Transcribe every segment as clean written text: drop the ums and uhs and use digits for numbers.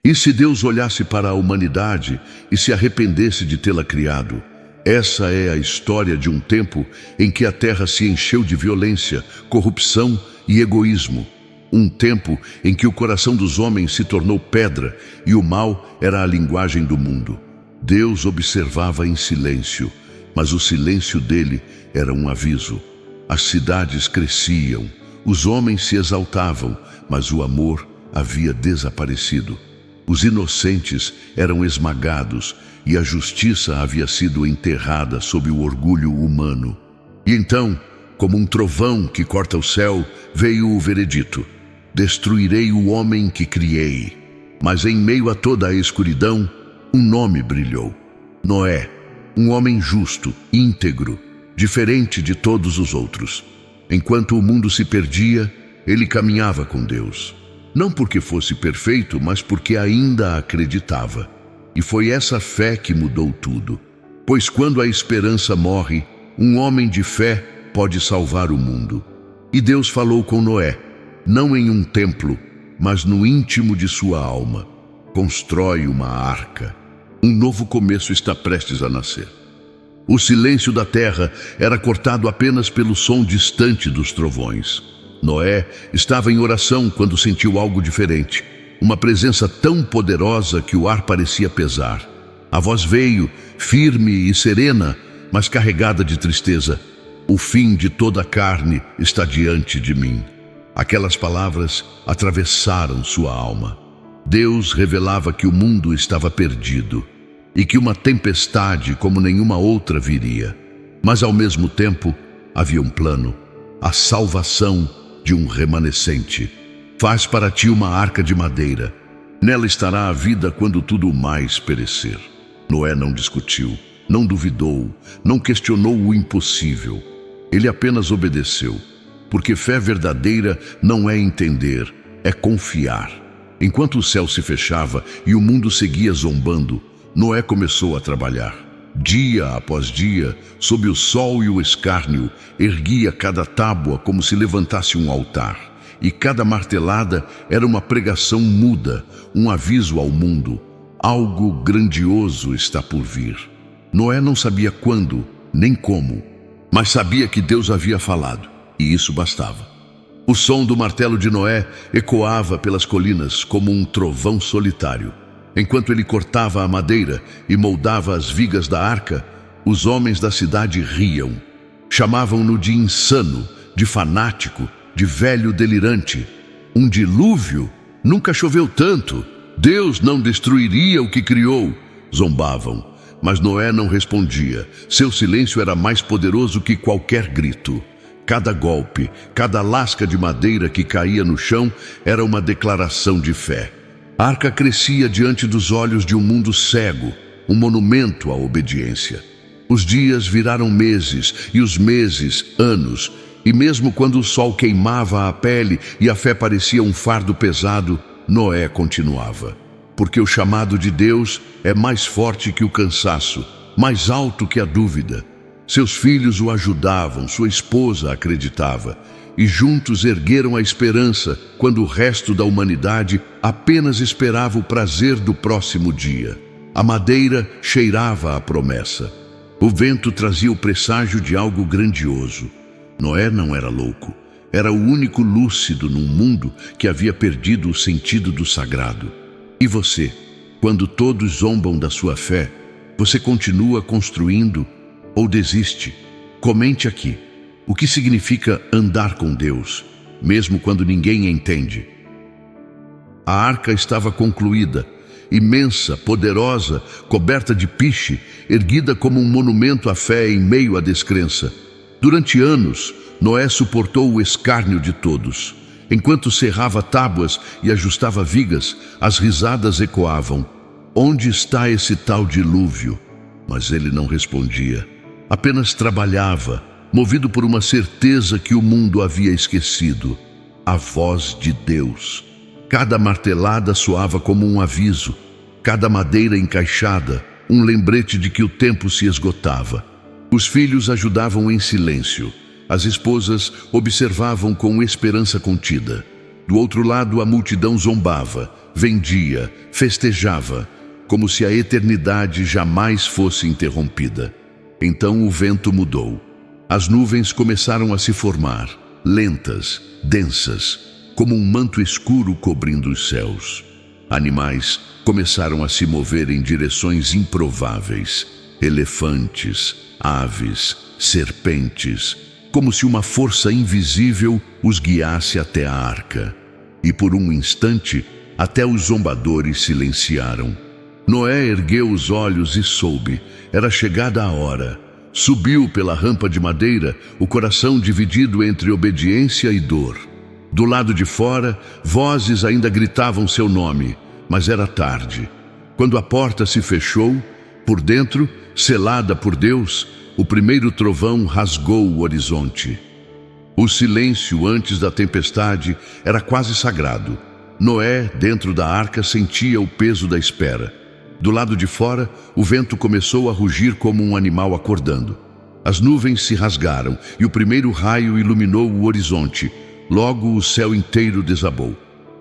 E se Deus olhasse para a humanidade e se arrependesse de tê-la criado? Essa é a história de um tempo em que a terra se encheu de violência, corrupção e egoísmo. Um tempo em que o coração dos homens se tornou pedra e o mal era a linguagem do mundo. Deus observava em silêncio, mas o silêncio dele era um aviso. As cidades cresciam, os homens se exaltavam, mas o amor havia desaparecido. Os inocentes eram esmagados e a justiça havia sido enterrada sob o orgulho humano. E então, como um trovão que corta o céu, veio o veredito: destruirei o homem que criei. Mas em meio a toda a escuridão, um nome brilhou: Noé, um homem justo, íntegro, diferente de todos os outros. Enquanto o mundo se perdia, ele caminhava com Deus. Não porque fosse perfeito, mas porque ainda acreditava. E foi essa fé que mudou tudo. Pois quando a esperança morre, um homem de fé pode salvar o mundo. E Deus falou com Noé, não em um templo, mas no íntimo de sua alma. Constrói uma arca. Um novo começo está prestes a nascer. O silêncio da terra era cortado apenas pelo som distante dos trovões. Noé estava em oração quando sentiu algo diferente. Uma presença tão poderosa que o ar parecia pesar. A voz veio, firme e serena, mas carregada de tristeza. O fim de toda a carne está diante de mim. Aquelas palavras atravessaram sua alma. Deus revelava que o mundo estava perdido e que uma tempestade como nenhuma outra viria. Mas ao mesmo tempo havia um plano: a salvação de um remanescente. Faz para ti uma arca de madeira. Nela estará a vida quando tudo mais perecer. Noé não discutiu, não duvidou, não questionou o impossível. Ele apenas obedeceu, porque fé verdadeira não é entender, é confiar. Enquanto o céu se fechava e o mundo seguia zombando, Noé começou a trabalhar. Dia após dia, sob o sol e o escárnio, erguia cada tábua como se levantasse um altar. E cada martelada era uma pregação muda, um aviso ao mundo: algo grandioso está por vir. Noé não sabia quando, nem como, mas sabia que Deus havia falado, e isso bastava. O som do martelo de Noé ecoava pelas colinas como um trovão solitário. Enquanto ele cortava a madeira e moldava as vigas da arca, os homens da cidade riam. Chamavam-no de insano, de fanático, de velho delirante. Um dilúvio? Nunca choveu tanto. Deus não destruiria o que criou. Zombavam. Mas Noé não respondia. Seu silêncio era mais poderoso que qualquer grito. Cada golpe, cada lasca de madeira que caía no chão era uma declaração de fé. A arca crescia diante dos olhos de um mundo cego, um monumento à obediência. Os dias viraram meses e os meses anos. E mesmo quando o sol queimava a pele e a fé parecia um fardo pesado, Noé continuava. Porque o chamado de Deus é mais forte que o cansaço, mais alto que a dúvida. Seus filhos o ajudavam, sua esposa acreditava. E juntos ergueram a esperança quando o resto da humanidade apenas esperava o prazer do próximo dia. A madeira cheirava a promessa. O vento trazia o presságio de algo grandioso. Noé não era louco, era o único lúcido num mundo que havia perdido o sentido do sagrado. E você, quando todos zombam da sua fé, você continua construindo ou desiste? Comente aqui. O que significa andar com Deus, mesmo quando ninguém entende? A arca estava concluída, imensa, poderosa, coberta de piche, erguida como um monumento à fé em meio à descrença. Durante anos, Noé suportou o escárnio de todos. Enquanto serrava tábuas e ajustava vigas, as risadas ecoavam: onde está esse tal dilúvio? Mas ele não respondia. Apenas trabalhava, movido por uma certeza que o mundo havia esquecido: a voz de Deus. Cada martelada soava como um aviso, cada madeira encaixada, um lembrete de que o tempo se esgotava. Os filhos ajudavam em silêncio. As esposas observavam com esperança contida. Do outro lado, a multidão zombava, vendia, festejava, como se a eternidade jamais fosse interrompida. Então o vento mudou. As nuvens começaram a se formar, lentas, densas, como um manto escuro cobrindo os céus. Animais começaram a se mover em direções improváveis. Elefantes, aves, serpentes, como se uma força invisível os guiasse até a arca. E por um instante, até os zombadores silenciaram. Noé ergueu os olhos e soube, era chegada a hora. Subiu pela rampa de madeira, o coração dividido entre obediência e dor. Do lado de fora, vozes ainda gritavam seu nome, mas era tarde. Quando a porta se fechou, por dentro, selada por Deus, o primeiro trovão rasgou o horizonte. O silêncio antes da tempestade era quase sagrado. Noé, dentro da arca, sentia o peso da espera. Do lado de fora, o vento começou a rugir como um animal acordando. As nuvens se rasgaram e o primeiro raio iluminou o horizonte. Logo o céu inteiro desabou.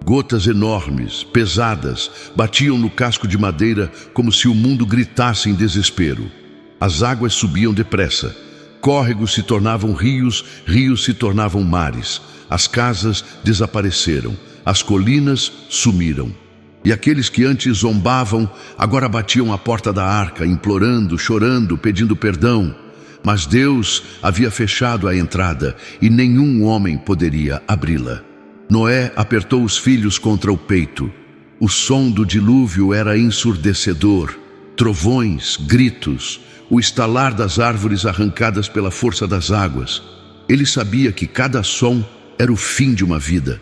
Gotas enormes, pesadas, batiam no casco de madeira como se o mundo gritasse em desespero. As águas subiam depressa. Córregos se tornavam rios, rios se tornavam mares. As casas desapareceram, as colinas sumiram. E aqueles que antes zombavam, agora batiam à porta da arca, implorando, chorando, pedindo perdão. Mas Deus havia fechado a entrada e nenhum homem poderia abri-la. Noé apertou os filhos contra o peito. O som do dilúvio era ensurdecedor. Trovões, gritos, o estalar das árvores arrancadas pela força das águas. Ele sabia que cada som era o fim de uma vida,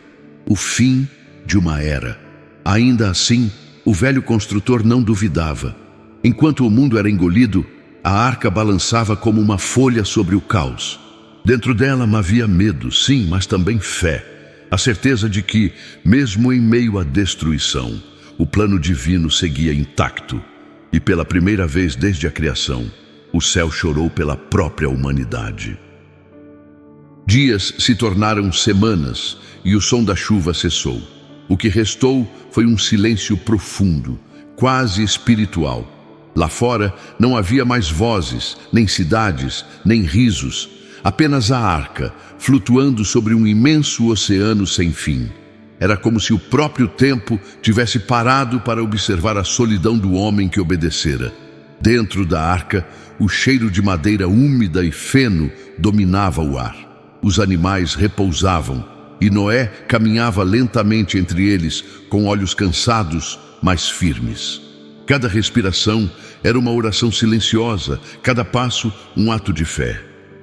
o fim de uma era. Ainda assim, o velho construtor não duvidava. Enquanto o mundo era engolido, a arca balançava como uma folha sobre o caos. Dentro dela havia medo, sim, mas também fé. A certeza de que, mesmo em meio à destruição, o plano divino seguia intacto. E pela primeira vez desde a criação, o céu chorou pela própria humanidade. Dias se tornaram semanas e o som da chuva cessou. O que restou foi um silêncio profundo, quase espiritual. Lá fora não havia mais vozes, nem cidades, nem risos. Apenas a arca, flutuando sobre um imenso oceano sem fim. Era como se o próprio tempo tivesse parado para observar a solidão do homem que obedecera. Dentro da arca, o cheiro de madeira úmida e feno dominava o ar. Os animais repousavam, e Noé caminhava lentamente entre eles, com olhos cansados, mas firmes. Cada respiração era uma oração silenciosa, cada passo um ato de fé.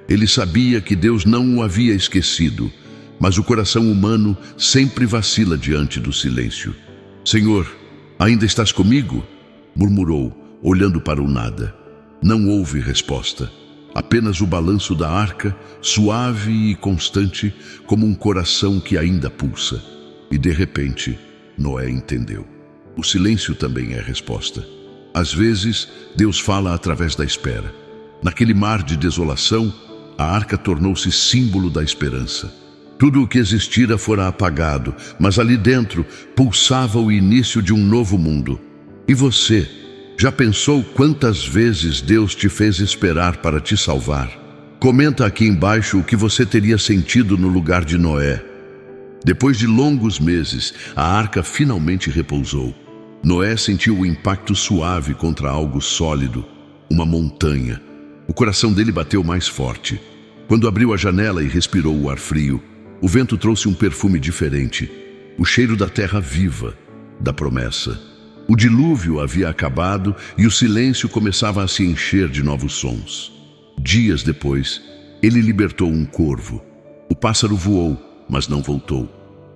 Ele sabia que Deus não o havia esquecido, mas o coração humano sempre vacila diante do silêncio. Senhor, ainda estás comigo? Murmurou, olhando para o nada. Não houve resposta. Apenas o balanço da arca, suave e constante, como um coração que ainda pulsa. E de repente, Noé entendeu. O silêncio também é resposta. Às vezes, Deus fala através da espera. Naquele mar de desolação, a arca tornou-se símbolo da esperança. Tudo o que existira fora apagado, mas ali dentro pulsava o início de um novo mundo. E você? Já pensou quantas vezes Deus te fez esperar para te salvar? Comenta aqui embaixo o que você teria sentido no lugar de Noé. Depois de longos meses, a arca finalmente repousou. Noé sentiu o impacto suave contra algo sólido, uma montanha. O coração dele bateu mais forte. Quando abriu a janela e respirou o ar frio, o vento trouxe um perfume diferente, o cheiro da terra viva, da promessa. O dilúvio havia acabado e o silêncio começava a se encher de novos sons. Dias depois, ele libertou um corvo. O pássaro voou, mas não voltou.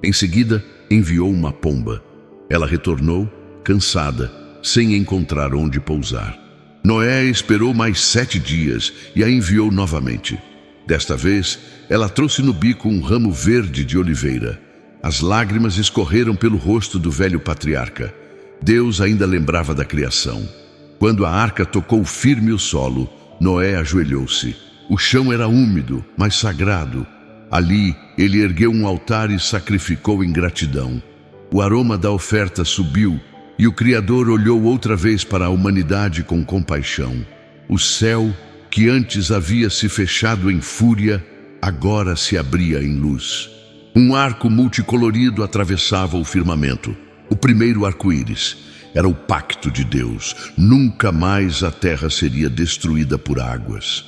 Em seguida, enviou uma pomba. Ela retornou, cansada, sem encontrar onde pousar. Noé esperou mais 7 dias e a enviou novamente. Desta vez, ela trouxe no bico um ramo verde de oliveira. As lágrimas escorreram pelo rosto do velho patriarca. Deus ainda lembrava da criação. Quando a arca tocou firme o solo, Noé ajoelhou-se. O chão era úmido, mas sagrado. Ali, ele ergueu um altar e sacrificou em gratidão. o aroma da oferta subiu e o Criador olhou outra vez para a humanidade com compaixão. O céu, que antes havia se fechado em fúria, agora se abria em luz. Um arco multicolorido atravessava o firmamento. O primeiro arco-íris era o pacto de Deus. Nunca mais a terra seria destruída por águas.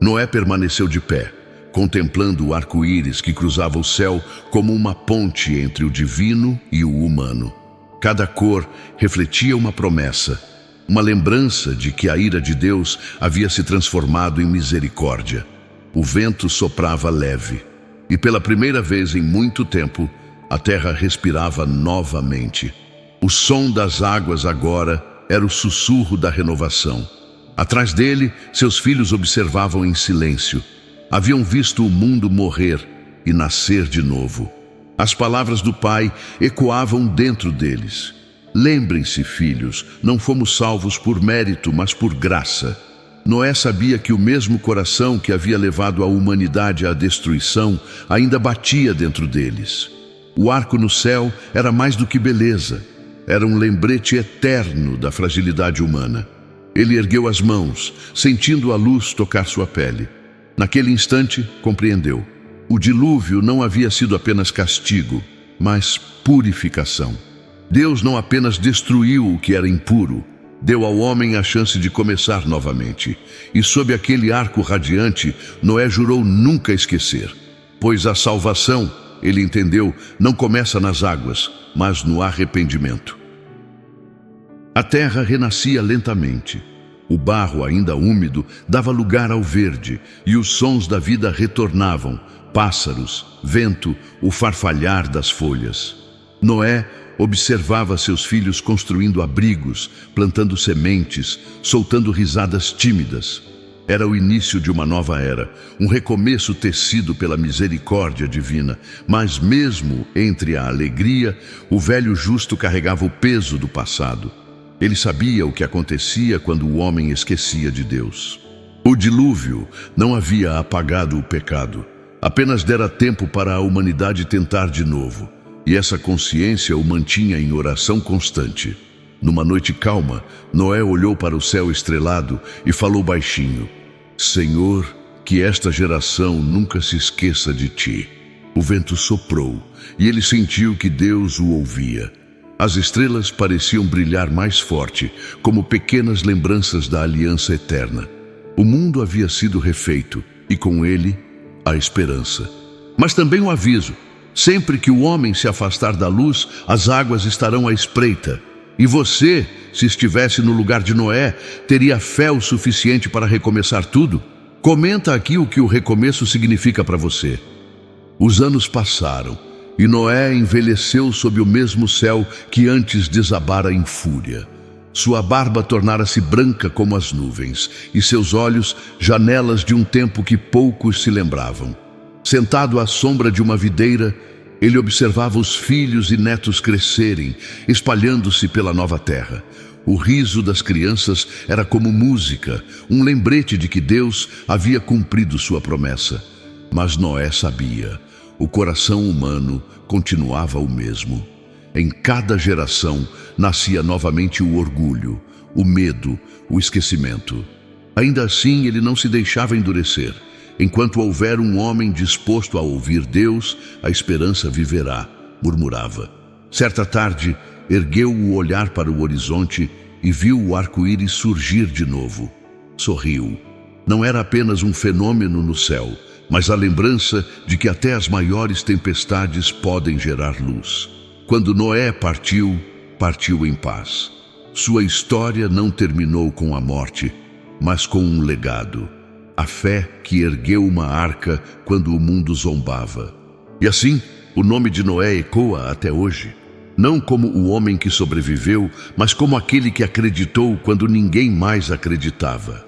Noé permaneceu de pé, contemplando o arco-íris que cruzava o céu como uma ponte entre o divino e o humano. Cada cor refletia uma promessa, uma lembrança de que a ira de Deus havia se transformado em misericórdia. O vento soprava leve, e pela primeira vez em muito tempo, a terra respirava novamente. O som das águas agora era o sussurro da renovação. Atrás dele, seus filhos observavam em silêncio. Haviam visto o mundo morrer e nascer de novo. As palavras do Pai ecoavam dentro deles. Lembrem-se, filhos, não fomos salvos por mérito, mas por graça. Noé sabia que o mesmo coração que havia levado a humanidade à destruição ainda batia dentro deles. O arco no céu era mais do que beleza. Era um lembrete eterno da fragilidade humana. Ele ergueu as mãos, sentindo a luz tocar sua pele. Naquele instante, compreendeu. O dilúvio não havia sido apenas castigo, mas purificação. Deus não apenas destruiu o que era impuro, deu ao homem a chance de começar novamente. E sob aquele arco radiante, Noé jurou nunca esquecer. Pois a salvação, ele entendeu, não começa nas águas, mas no arrependimento. A terra renascia lentamente. O barro, ainda úmido, dava lugar ao verde, e os sons da vida retornavam: pássaros, vento, o farfalhar das folhas. Noé observava seus filhos construindo abrigos, plantando sementes, soltando risadas tímidas. Era o início de uma nova era, um recomeço tecido pela misericórdia divina. Mas mesmo entre a alegria, o velho justo carregava o peso do passado. Ele sabia o que acontecia quando o homem esquecia de Deus. O dilúvio não havia apagado o pecado, apenas dera tempo para a humanidade tentar de novo. E essa consciência o mantinha em oração constante. Numa noite calma, Noé olhou para o céu estrelado e falou baixinho: Senhor, que esta geração nunca se esqueça de ti. O vento soprou e ele sentiu que Deus o ouvia. As estrelas pareciam brilhar mais forte, como pequenas lembranças da aliança eterna. O mundo havia sido refeito e com ele a esperança. Mas também um aviso: sempre que o homem se afastar da luz, as águas estarão à espreita. E você, se estivesse no lugar de Noé, teria fé o suficiente para recomeçar tudo? Comenta aqui o que o recomeço significa para você. Os anos passaram e Noé envelheceu sob o mesmo céu que antes desabara em fúria. Sua barba tornara-se branca como as nuvens e seus olhos janelas de um tempo que poucos se lembravam. Sentado à sombra de uma videira, ele observava os filhos e netos crescerem, espalhando-se pela nova terra. O riso das crianças era como música, um lembrete de que Deus havia cumprido sua promessa. Mas Noé sabia, o coração humano continuava o mesmo. Em cada geração nascia novamente o orgulho, o medo, o esquecimento. Ainda assim, ele não se deixava endurecer. Enquanto houver um homem disposto a ouvir Deus, a esperança viverá, murmurava. Certa tarde, ergueu o olhar para o horizonte e viu o arco-íris surgir de novo. Sorriu. Não era apenas um fenômeno no céu, mas a lembrança de que até as maiores tempestades podem gerar luz. Quando Noé partiu, partiu em paz. Sua história não terminou com a morte, mas com um legado. A fé que ergueu uma arca quando o mundo zombava. E assim, o nome de Noé ecoa até hoje. Não como o homem que sobreviveu, mas como aquele que acreditou quando ninguém mais acreditava.